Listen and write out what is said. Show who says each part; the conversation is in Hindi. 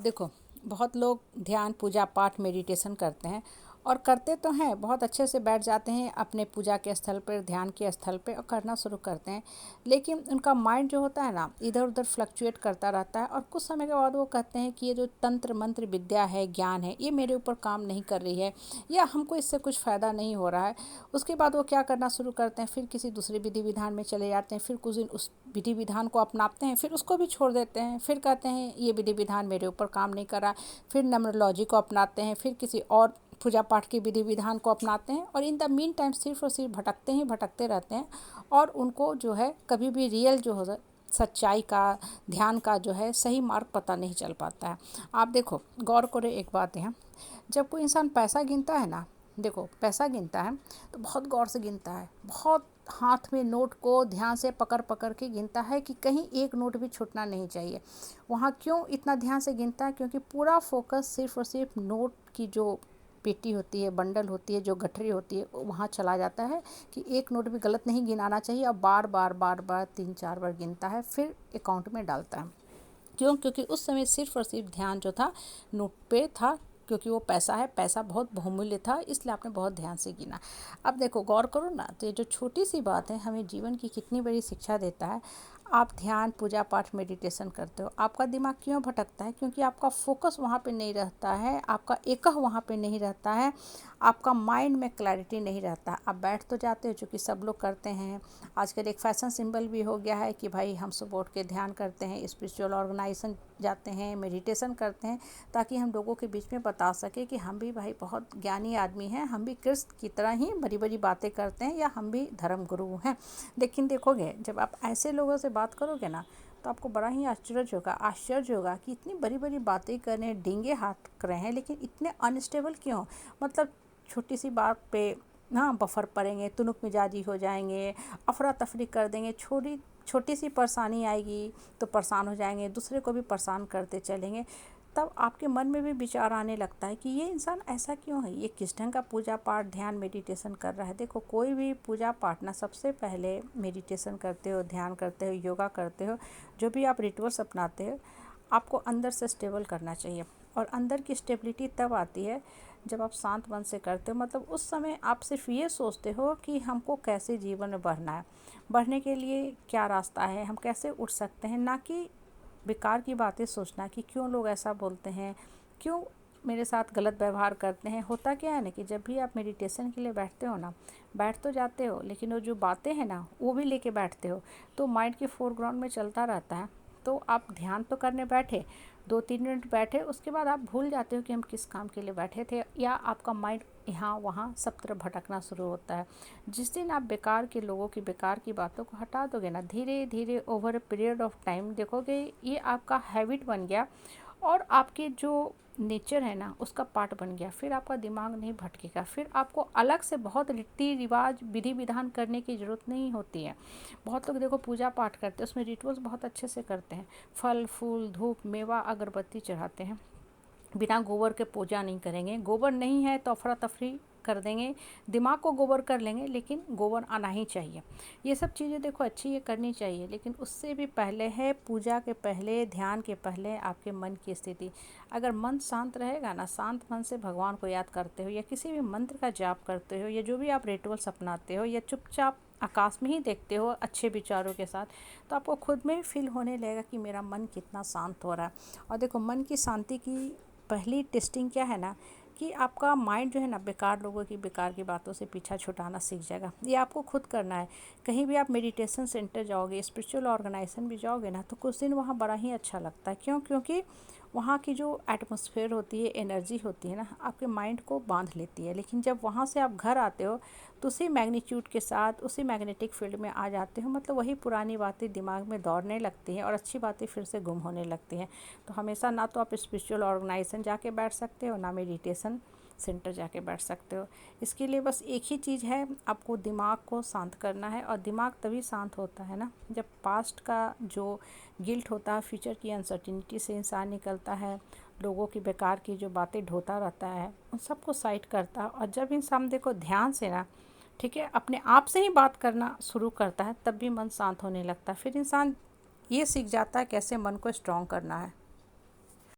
Speaker 1: देखो, बहुत लोग ध्यान, पूजा पाठ, मेडिटेशन करते हैं और करते तो हैं, बहुत अच्छे से बैठ जाते हैं अपने पूजा के स्थल पर, ध्यान के स्थल पे और करना शुरू करते हैं। लेकिन उनका माइंड जो होता है ना, इधर उधर फ्लक्चुएट करता रहता है और कुछ समय के बाद वो कहते हैं कि ये जो तंत्र मंत्र विद्या है, ज्ञान है, ये मेरे ऊपर काम नहीं कर रही है या हमको इससे कुछ फ़ायदा नहीं हो रहा है। उसके बाद वो क्या करना शुरू करते हैं, फिर किसी दूसरे विधि विधान में चले जाते हैं, फिर कुछ दिन उस विधि विधान को अपनाते हैं, फिर उसको भी छोड़ देते हैं, फिर कहते हैं ये विधि विधान मेरे ऊपर काम नहीं कर रहा। फिर न्यूमरोलॉजी को अपनाते हैं, फिर किसी और पूजा पाठ के विधि विधान को अपनाते हैं और इन द मीन टाइम सिर्फ और सिर्फ भटकते ही भटकते रहते हैं। और उनको जो है कभी भी रियल जो हो सच्चाई का, ध्यान का जो है सही मार्ग पता नहीं चल पाता है। आप देखो, गौर करो एक बात है, जब कोई इंसान पैसा गिनता है ना, देखो पैसा गिनता है तो बहुत गौर से गिनता है, बहुत हाथ में नोट को ध्यान से पकड़ पकड़ के गिनता है कि कहीं एक नोट भी छूटना नहीं चाहिए। वहाँ क्यों इतना ध्यान से गिनता है? क्योंकि पूरा फोकस सिर्फ और सिर्फ नोट की जो पेटी होती है, बंडल होती है, जो गठरी होती है, वहाँ चला जाता है कि एक नोट भी गलत नहीं गिनाना चाहिए। अब बार बार बार बार 3-4 बार गिनता है, फिर अकाउंट में डालता है। क्यों? क्योंकि उस समय सिर्फ और सिर्फ ध्यान जो था नोट पे था, क्योंकि वो पैसा है, पैसा बहुत बहुमूल्य था, इसलिए आपने बहुत ध्यान से गिना। अब देखो, गौर करो ना, तो ये जो छोटी सी बात है हमें जीवन की कितनी बड़ी शिक्षा देता है। आप ध्यान, पूजा पाठ, मेडिटेशन करते हो, आपका दिमाग क्यों भटकता है? क्योंकि आपका फोकस वहाँ पे नहीं रहता है, आपका एकह वहाँ पे नहीं रहता है, आपका माइंड में क्लैरिटी नहीं रहता। आप बैठ तो जाते हो, चूँकि सब लोग करते हैं। आजकल एक फैशन सिंबल भी हो गया है कि भाई हम सुबह उठ के ध्यान करते हैं, स्पिरिचुअल ऑर्गेनाइजेशन जाते हैं, मेडिटेशन करते हैं, ताकि हम लोगों के बीच में बता सके कि हम भी भाई बहुत ज्ञानी आदमी हैं, हम भी कृष्ण की तरह ही बड़ी बड़ी बातें करते हैं, या हम भी धर्म गुरु हैं। लेकिन देखोगे, जब आप ऐसे लोगों से बात करोगे ना, तो आपको बड़ा ही आश्चर्य होगा कि इतनी बड़ी बड़ी बातें कर रहे हैं, डींगे हाथ रहे हैं, लेकिन इतने अनस्टेबल क्यों? मतलब छोटी सी बात पे हाँ बफर पड़ेंगे, तुनुक मिजाजी हो जाएंगे, अफरा तफरी कर देंगे, छोटी छोटी सी परेशानी आएगी तो परेशान हो जाएंगे, दूसरे को भी परेशान करते चलेंगे। तब आपके मन में भी विचार आने लगता है कि ये इंसान ऐसा क्यों है, ये किस ढंग का पूजा पाठ, ध्यान, मेडिटेशन कर रहा है। देखो, कोई भी पूजा पाठ ना, सबसे पहले मेडिटेशन करते हो, ध्यान करते हो, योगा करते हो, जो भी आप रिचुअल्स अपनाते हो, आपको अंदर से स्टेबल करना चाहिए। और अंदर की स्टेबिलिटी तब आती है जब आप शांत मन से करते हो। मतलब उस समय आप सिर्फ ये सोचते हो कि हमको कैसे जीवन में बढ़ना है, बढ़ने के लिए क्या रास्ता है, हम कैसे उठ सकते हैं, ना कि बेकार की बातें सोचना कि क्यों लोग ऐसा बोलते हैं, क्यों मेरे साथ गलत व्यवहार करते हैं। होता क्या है ना कि जब भी आप मेडिटेशन के लिए बैठते हो ना, बैठ तो जाते हो, लेकिन वो जो बातें हैं ना वो भी लेके बैठते हो, तो माइंड के फोरग्राउंड में चलता रहता है। तो आप ध्यान तो करने बैठे, 2-3 मिनट बैठे, उसके बाद आप भूल जाते हो कि हम किस काम के लिए बैठे थे, या आपका माइंड यहाँ वहाँ सब तरफ भटकना शुरू होता है। जिस दिन आप बेकार के लोगों की, बेकार की बातों को हटा दोगे ना, धीरे धीरे over a period of time देखोगे ये आपका हैबिट बन गया और आपके जो नेचर है ना उसका पार्ट बन गया। फिर आपका दिमाग नहीं भटकेगा, फिर आपको अलग से बहुत रीति रिवाज, विधि विधान करने की ज़रूरत नहीं होती है। बहुत लोग देखो पूजा पाठ करते हैं, उसमें रिचुअल्स बहुत अच्छे से करते हैं, फल फूल धूप मेवा अगरबत्ती चढ़ाते हैं, बिना गोबर के पूजा नहीं करेंगे। गोबर नहीं है तो अफरा तफरी कर देंगे, दिमाग को गोबर कर लेंगे, लेकिन गोबर आना ही चाहिए। ये सब चीज़ें देखो अच्छी ये करनी चाहिए, लेकिन उससे भी पहले है, पूजा के पहले, ध्यान के पहले आपके मन की स्थिति। अगर मन शांत रहेगा ना, शांत मन से भगवान को याद करते हो, या किसी भी मंत्र का जाप करते हो, या जो भी आप रिचुअल्स अपनाते हो, या चुपचाप आकाश में ही देखते हो अच्छे विचारों के साथ, तो आपको खुद में फील होने लगेगा कि मेरा मन कितना शांत हो रहा है। और देखो, मन की शांति की पहली टेस्टिंग क्या है ना, कि आपका माइंड जो है ना बेकार लोगों की, बेकार की बातों से पीछा छुटाना सीख जाएगा। ये आपको खुद करना है। कहीं भी आप मेडिटेशन सेंटर जाओगे, स्पिरिचुअल ऑर्गेनाइजेशन भी जाओगे ना, तो कुछ दिन वहाँ बड़ा ही अच्छा लगता है। क्यों? क्योंकि वहाँ की जो एटमॉस्फेयर होती है, एनर्जी होती है ना, आपके माइंड को बांध लेती है। लेकिन जब वहाँ से आप घर आते हो तो उसी मैग्नीट्यूड के साथ, उसी मैग्नेटिक फील्ड में आ जाते हो। मतलब वही पुरानी बातें दिमाग में दौड़ने लगती हैं और अच्छी बातें फिर से गुम होने लगती हैं। तो हमेशा ना तो आप स्पिरिचुअल ऑर्गेनाइजेशन जाके बैठ सकते हो, ना मेडिटेशन सेंटर जाके बैठ सकते हो। इसके लिए बस एक ही चीज़ है, आपको दिमाग को शांत करना है। और दिमाग तभी शांत होता है ना जब पास्ट का जो गिल्ट होता है, फ्यूचर की अनसर्टिनिटी से इंसान निकलता है, लोगों की बेकार की जो बातें ढोता रहता है उन सबको साइड करता है। और जब इंसान देखो ध्यान से ना, ठीक है, अपने आप से ही बात करना शुरू करता है, तब भी मन शांत होने लगता है। फिर इंसान ये सीख जाता है कैसे मन को स्ट्रॉन्ग करना है।